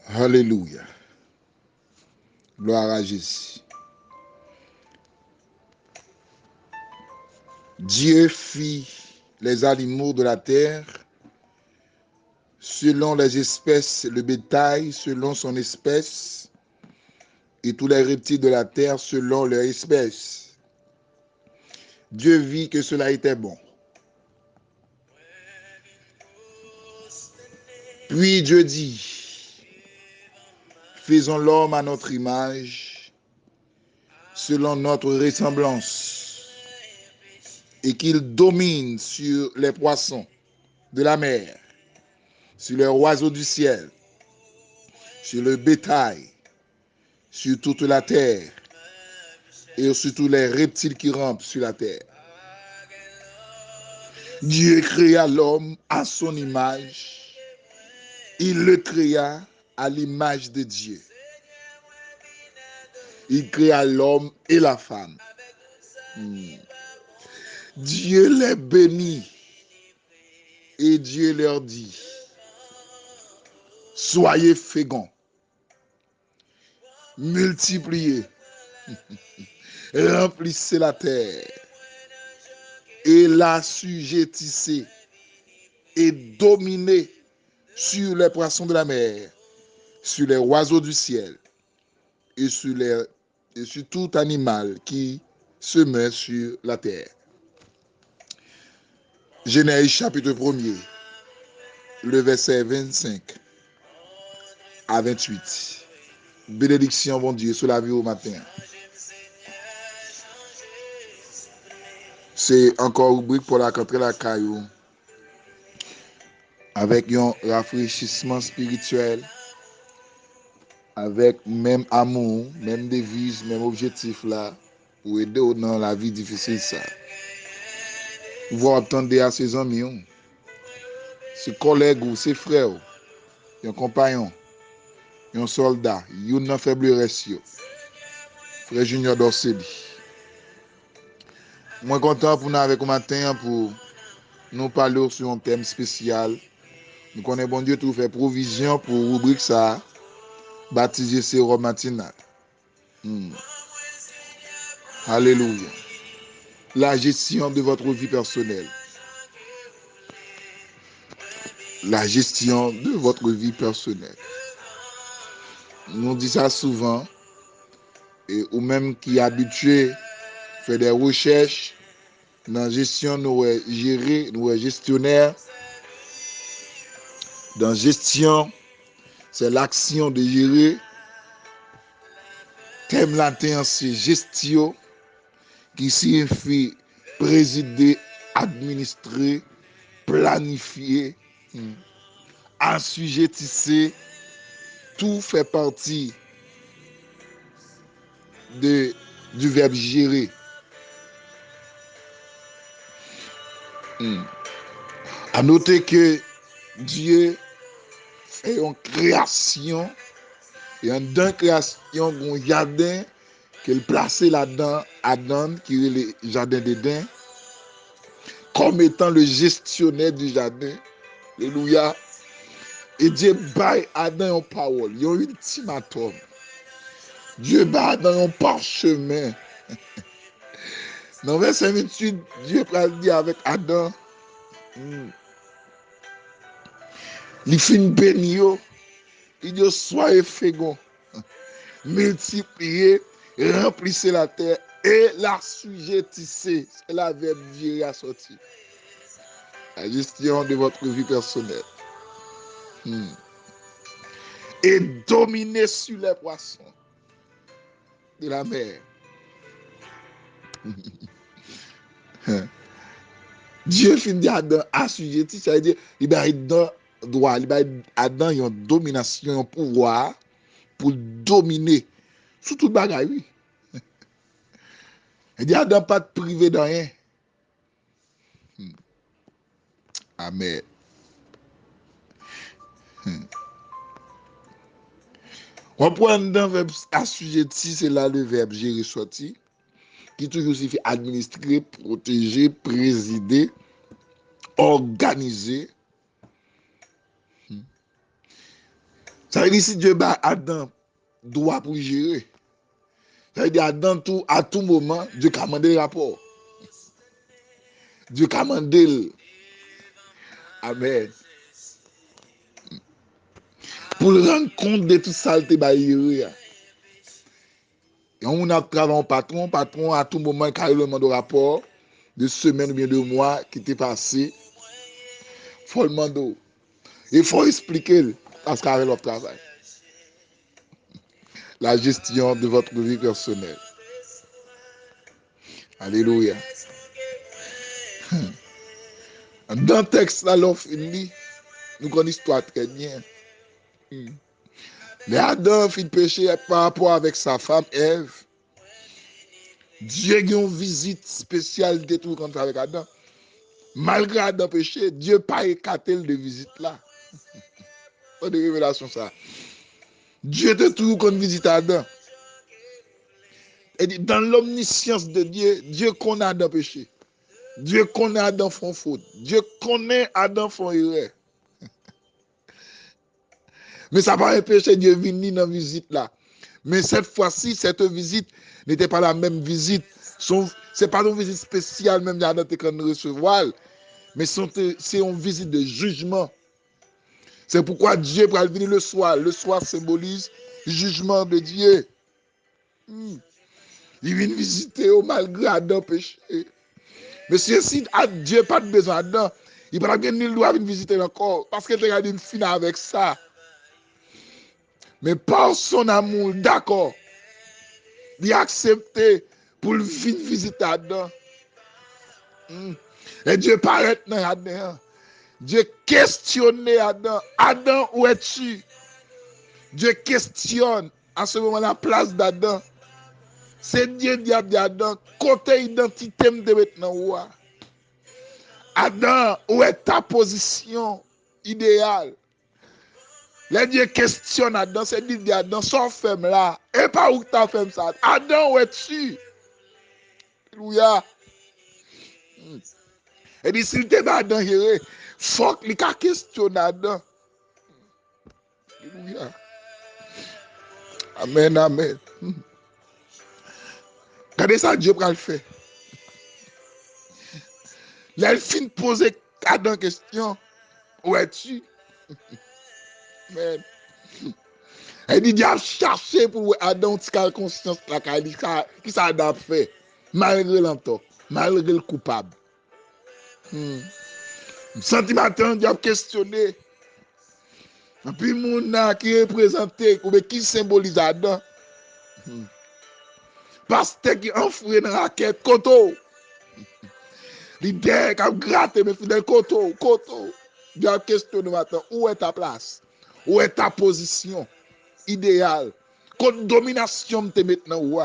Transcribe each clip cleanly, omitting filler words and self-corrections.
Alléluia. Gloire à Jésus. Dieu fit les animaux de la terre selon les espèces, le bétail selon son espèce, et tous les reptiles de la terre selon leur espèce. Dieu vit que cela était bon. Puis Dieu dit, faisons l'homme à notre image, selon notre ressemblance, et qu'il domine sur les poissons de la mer, sur les oiseaux du ciel, sur le bétail, sur toute la terre, et sur tous les reptiles qui rampent sur la terre. Dieu créa l'homme à son image. Il le créa à l'image de Dieu. Il créa l'homme et la femme. Dieu les bénit et Dieu leur dit, soyez féconds, multipliez, remplissez la terre et l'assujettissez et dominez sur les poissons de la mer, sur les oiseaux du ciel et sur tout animal qui se met sur la terre. Genèse chapitre 1er, le verset 25 à 28. Bénédiction, bon Dieu, sur la vie au matin. C'est encore rubrique pour la rentrée la caillou. Avec un rafraîchissement spirituel, avec même amour, même devise, même objectif là, pour aider dans la vie difficile ça. Vous attendez à ses amis, ses collègues ou ses frères, un compagnon, un soldat, un faible ratio. Frère Junior Dorseli. Moi content pour nous avec au matin pour nous parler sur un thème spécial. Nous connaissons bon Dieu tout fait provision pour rubrique ça, baptiser sérum matinal. Alléluia. La gestion de votre vie personnelle. La gestion de votre vie personnelle. Nous disons ça souvent, ou même qui est habitué à faire des recherches dans la gestion, nous gérer, nous gestionnaire. Dans la gestion, c'est l'action de gérer. Thème latin, c'est gestion, qui signifie présider, administrer, planifier, assujettisser. Tout fait partie du verbe gérer. À noter que Dieu fait une création, et dans création, un jardin qu'il placé là-dedans, Adam, qui est le jardin d'Éden, comme étant le gestionnaire du jardin. Alléluia. Et Dieu baille Adam en parole, il y a un ultimatum. Dieu baille Adam en parchemin. Dans verset 28, Dieu dit avec Adam, il fait une béni, il dit soyez féconds, multipliez, remplissez la terre et l'assujettissez. C'est la verbe gérer à sortir. La gestion de votre vie personnelle. Et dominer sur les poissons de la mer. Dieu finit Adam assujetti, ça veut dire il va Adam droit, il va Adam une domination, un pouvoir pour dominer sur toute bagaille, oui. Il dit Adam pas de privé de rien. Amen. On prend dans le verbe assujetti, c'est là le verbe gérer sorti, qui toujours signifie administrer, protéger, présider, organiser. Ça veut dire si Dieu bat Adam droit pour gérer. Ça veut dire Adam à tout moment, Dieu commande le rapport. Dieu commande le. Amen. Pour rendre compte de tout ça, il y a et on a travaillé en patron à tout moment, carrément de rapport, de semaine ou bien de mois qui était passé, follement d'eau. Il faut expliquer parce qu'avec leur travail. La gestion de votre vie personnelle. Alléluia. Dans le texte, là, l'on finit, nous connaissons l'histoire très bien. Mais Adam fit péché par rapport avec sa femme Ève. Dieu a une visite spéciale de tout contre avec Adam. Malgré Adam péché, Dieu n'a pas écarté de visite là. Pas de révélation ça. Dieu était toujours contre visite Adam. Et dans l'omniscience de Dieu, Dieu connaît Adam péché. Dieu connaît Adam font faute. Dieu connaît Adam font erreur. Mais ça va empêcher Dieu venir dans la visite là. Mais cette fois-ci, cette visite n'était pas la même visite. C'est pas une visite spéciale, même Adam te recevoir. Mais c'est une visite de jugement. C'est pourquoi Dieu va venir le soir. Le soir symbolise le jugement de Dieu. Il vient visiter au malgré Adam péché. Mais si Dieu n'a pas de besoin d'Adam, il ne va pas venir visiter encore. Parce que tu as une fin avec ça. Mais par son amour, d'accord, il a accepté pour venir visiter Adam. Et Dieu paraît dans Adam. Dieu questionne Adam. Adam, où es-tu? Dieu questionne à ce moment la place d'Adam. C'est Dieu qui a dit Adam, côté identité de maintenant. Adam, où est ta position idéale? Les Dieu questionne Adam, c'est dit Adam, son femme là, et pas où ta femme ça. Adam, où es-tu? Alléluia. Et dit, s'il te va Adam, il faut qu'il questionne Adam. Alléluia. Amen, amen. Regardez ça, Dieu va le faire. Là, il finit de poser Adam question. Où es-tu? Amen. Elle dit, Dieu a cherché pour Adam, qui a conscience, qui ça a fait, malgré l'entend, malgré le coupable. Sentiment, Dieu a questionné. Et puis, mon qui est présenté, qui symbolise Adam. Pasteur qui enfoué dans la raquette, koto. L'idée qui a gratté mes fidèles, koto. Dieu a questionné maintenant, où est ta place? Où est ta position idéale? Quelle domination te maintenant ou?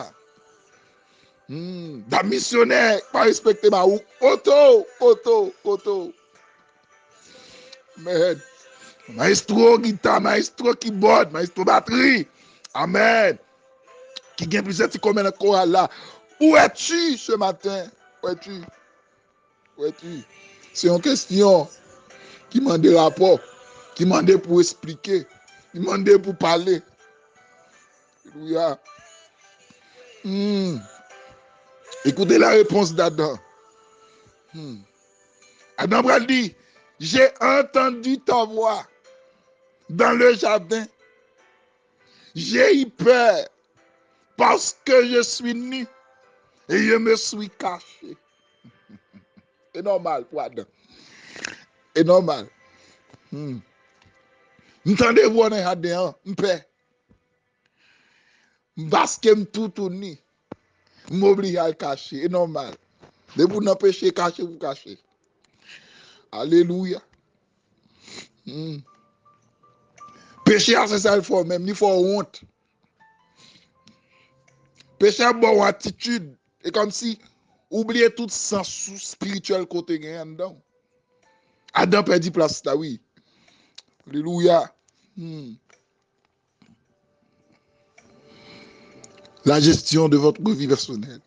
Da missionnaire, pas respecter ma ou. Koto. Amen. Maestro guitare, maestro keyboard, maestro batterie. Amen. Qui gagne plusieurs petits comme un choral là. Où es-tu ce matin? Où es-tu? C'est une question qui m'a des rapports, qui m'a demandé pour expliquer, qui m'a demandé pour parler. Alléluia. Écoutez la réponse d'Adam. Adam a dit, j'ai entendu ta voix dans le jardin. J'ai eu peur parce que je suis nu et je me suis caché. C'est normal pour Adam. C'est normal. Entendez-vous dans Adam, m'paix. Parce que tout nu. M'oblige à le cacher. C'est normal. De vous n'empêcher cacher, vous cacher. Alléluia. Péché, c'est ça il faut même. Il faut honte. Péché a bon attitude. Et comme si oubliez tout sens spirituel côté gagnant dedans. Adam perdit place là, oui. Alléluia. La gestion de votre vie personnelle.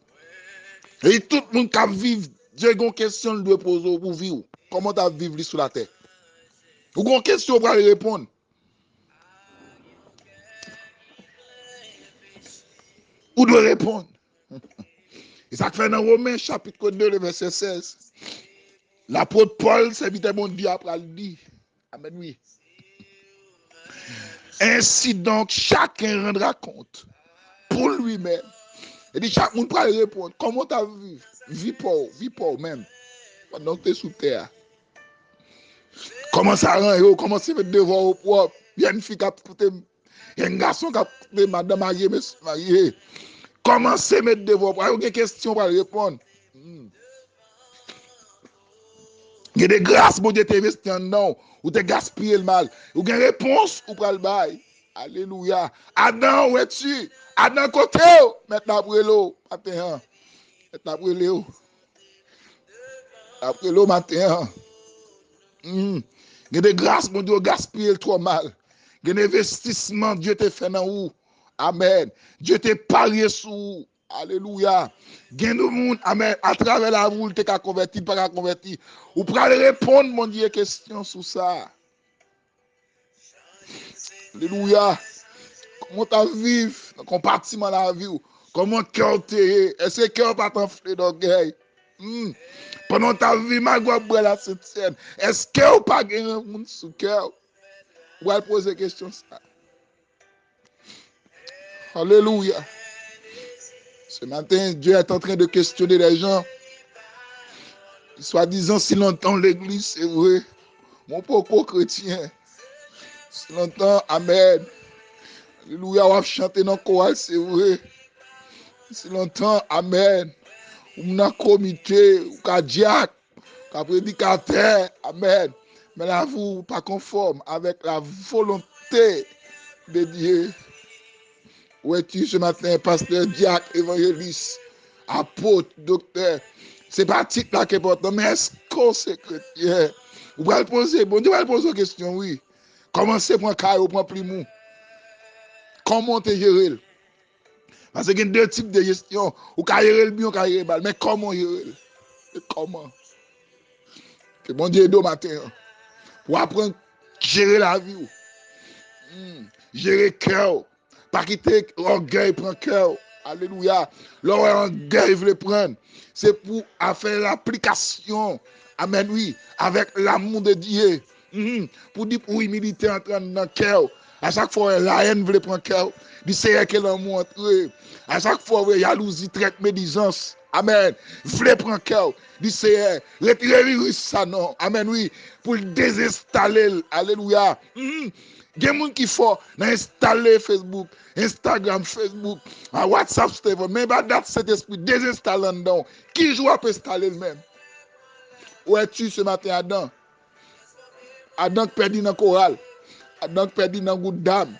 Et tout le monde qui vit, j'ai une question de poser pour vivre. Comment tu vivre sur la terre? Ou une question pour répondre. Ou doit répondre. Et ça fait dans Romains chapitre 2, le verset 16. L'apôtre Paul, serviteur bon Dieu, après le dit. Amen, oui. Ainsi donc, chacun rendra compte pour lui-même. Et dit, chaque monde pourra répondre. Comment tu as vu? Vis pauvre même. Pendant que tu es sous terre. Comment ça rend? Comment c'est mettre devoir au propre? Il y a une fille qui a coûté, il y a un garçon qui a coûté, madame mariée. Comment c'est mettre devoir au propre? Il y a une question pour répondre. Il y a des grâces, bon Dieu, tu investis en non, ou tu gaspillé le mal. Ou il y a une réponse, ou pas le bail. Alléluia. Adam, où es-tu? Adam, côté, maintenant après l'eau, matin. Maintenant après l'eau. Après l'eau, matin. Il y a des grâces, mon Dieu, gaspillé trop mal. Il y a des investissements, Dieu t'a fait dans où? Amen. Dieu t'a parié sous. Alléluia. Il y a des monde, amen, à travers la roue, tu t'es converti, pas converti. Ou pour répondre, mon Dieu, question sur ça. Alléluia. Comment tu vis dans le compartiment de la vie? Comment cœur t'es? Est-ce que cœur pas t'enfler d'orgueil? Pendant ta vie, ma gueule, la septième. Est-ce que ou pas gagné un monde sous cœur? Ou elle pose la question ça. Alléluia. Ce matin, Dieu est en train de questionner les gens. Soi-disant, si longtemps l'église, c'est vrai. Mon pauvre chrétien. Si longtemps, amen. Alléluia, on va chanter dans le chorale, c'est vrai. Si longtemps, amen. Ou dans le comité, ou cardiaque, ou prédicateur, amen. Mais là, vous, pas conforme avec la volonté de Dieu. Où es-tu ce matin, pasteur, diacre, évangéliste, apôtre, docteur? C'est pas titre là qui est important, mais est-ce qu'on c'est chrétien? Vous pouvez poser, bon Dieu va poser une question, oui. Comment c'est pour un caillou, pour un primou? Comment tu gères? Parce qu'il y a deux types de gestion. Ou carrière le bien, ou carrière mal. Mais comment gérer? Comment? Que bon Dieu aide au matin. Pour apprendre à gérer la vie. Gérer le cœur. Pas quitter l'orgueil, prendre cœur. Alléluia. L'orgueil veut le prendre. C'est pour faire l'application. Amen, oui. Avec l'amour de Dieu. Pour dire pour humilité entrer dans le cœur. À chaque fois, la haine veut prendre cœur. Du Seigneur que l'amour entre. À chaque fois, jalousie traite médisance. Amen. Voulez prendre cœur. Du Seigneur. Retirez le virus, ça non. Amen, oui. Pour le désinstaller. Alléluia. Il y a des gens qui font installer Facebook, Instagram, Facebook, WhatsApp, mais pas date cet esprit désinstallant dedans. Qui joue à installer le même? Où es-tu ce matin, Adam? Adam perdu dans le choral. Adam perdu dans le goût d'âme.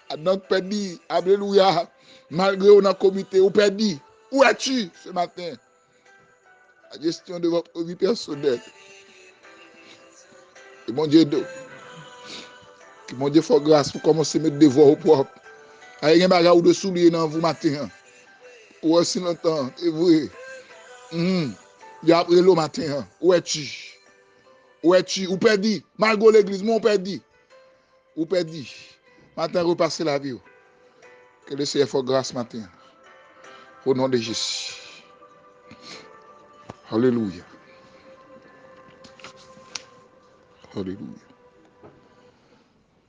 Adam perdu, alléluia, malgré on a comité, ou perdu. Où es-tu ce matin? La gestion de votre vie personnelle. Et mon Dieu, que mon Dieu fasse grâce pour commencer à mettre des voix au propre. Il y a un bagage de souliers dans vous matin. Ou aussi longtemps, c'est vrai. Il y a après le matin. Où es-tu? Où es-tu? Ou perdu? Malgré l'église, mon perdu. Ou perdu? Matin, repasser la vie. Que le Seigneur fasse grâce matin. Au nom de Jésus. Alléluia. Alléluia.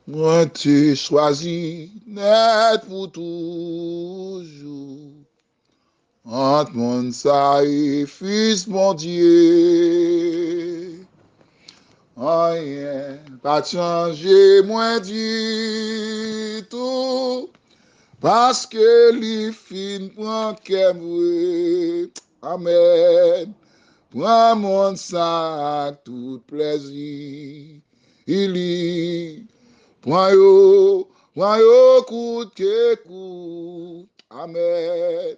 Moi, tu choisis d'être pour toujours. Entre mon sacrifice, mon Dieu. Rien pas changer, moi, du tout. Parce que les filles prend qu'elle. Amen. Prends mon sac, tout plaisir. Il y. Prends yo, coûte que coûte. Amen.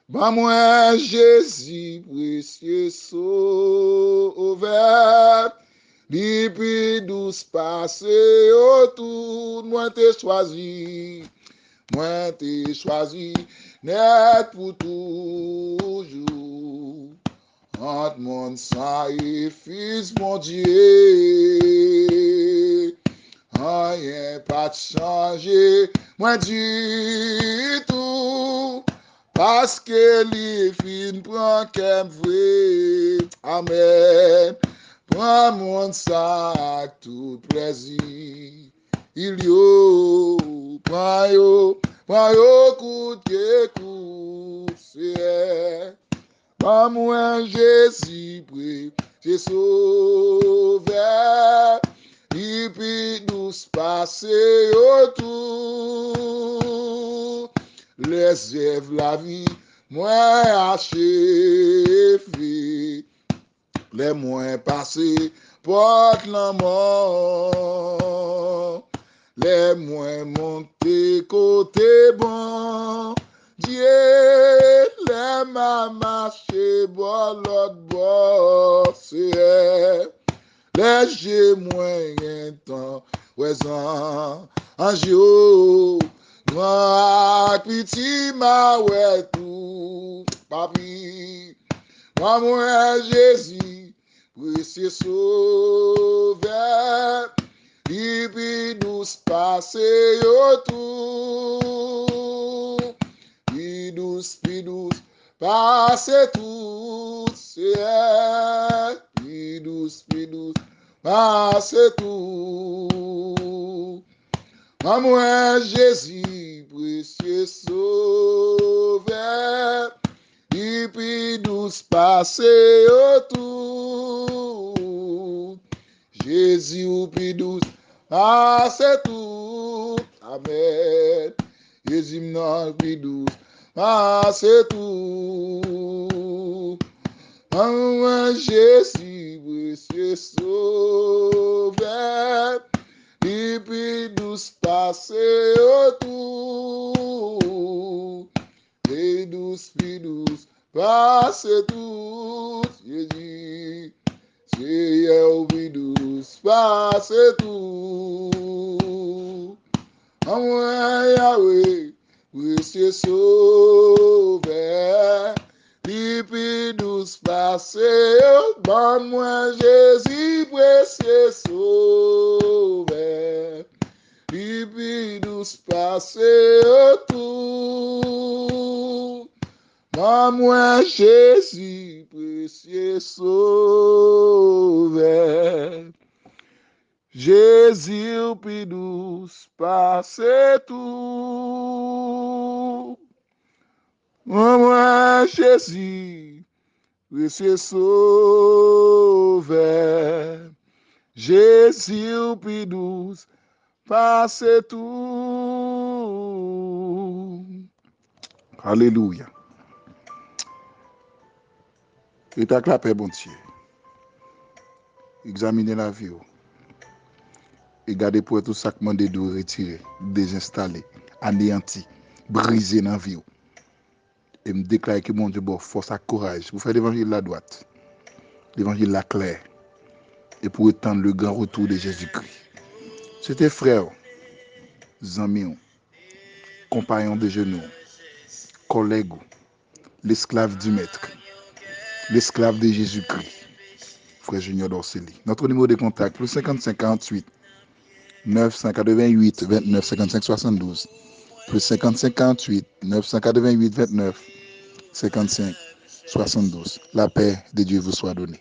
Bah moi, Jésus, précieux sauveur. Depuis douce passé autour, moi t'ai choisi. Moi t'ai choisi, net pour toujours. Entre mon sacrifice, mon Dieu. Rien pas de changer, moi du tout. parce que les filles prend qu'elle vrai. Amen. Prends mon sac tout plaisir. Il yo, prends yo coûte, c'est. Pas moi Jésus prie, j'ai sauvé. Et puis douce passer autour. Les œuvres la vie, moi achevé. Les moins passés portent la mort. Les moins montés côté bon. Dieu, les m'a marché, bon l'autre bord, c'est les j'ai moins temps, ouais, en jour, grand petit ma ouais tout, papi, moi Jésus, précieux sauveur, et puis nous passer autour. Pidouce, passez tout, c'est pidouce, passez tout. Moi, Jésus, précieux sauveur, et pidouce, passez autour. Jésus, ou pidouce, passez tout. Amen. Jésus, non, pidouce. C'est tout. En Jésus, précieux sauveur, et puis douce passer autour. Et douce, passer tout. Jésus, c'est douce, passer tout. En Yahweh, précieux sauveur, puis douce passer, bon moi Jésus, précieux sauveur, puis douce passer tout, bon moi Jésus, précieux sauveur. Jésus, puis douce, passez tout. Moi, Jésus, précieux sauveur. Jésus, puis douce, passez tout. Alléluia. Et ta clapé, bon Dieu. Examinez la vie. Et gardez pour tout ça que demandé de retirer, désinstaller, anéanti, briser dans la vie. Et me déclarer que mon Dieu bon force et courage pour faire l'évangile la droite, l'évangile la claire, et pour étendre le grand retour de Jésus-Christ. C'était frère, amis, compagnon de genoux, collègue, l'esclave du maître, l'esclave de Jésus-Christ, frère Junior d'Orsely. Notre numéro de contact, plus 55 48 988 29 55 72, plus 55 48 988 29 55 72. La paix de Dieu vous soit donnée.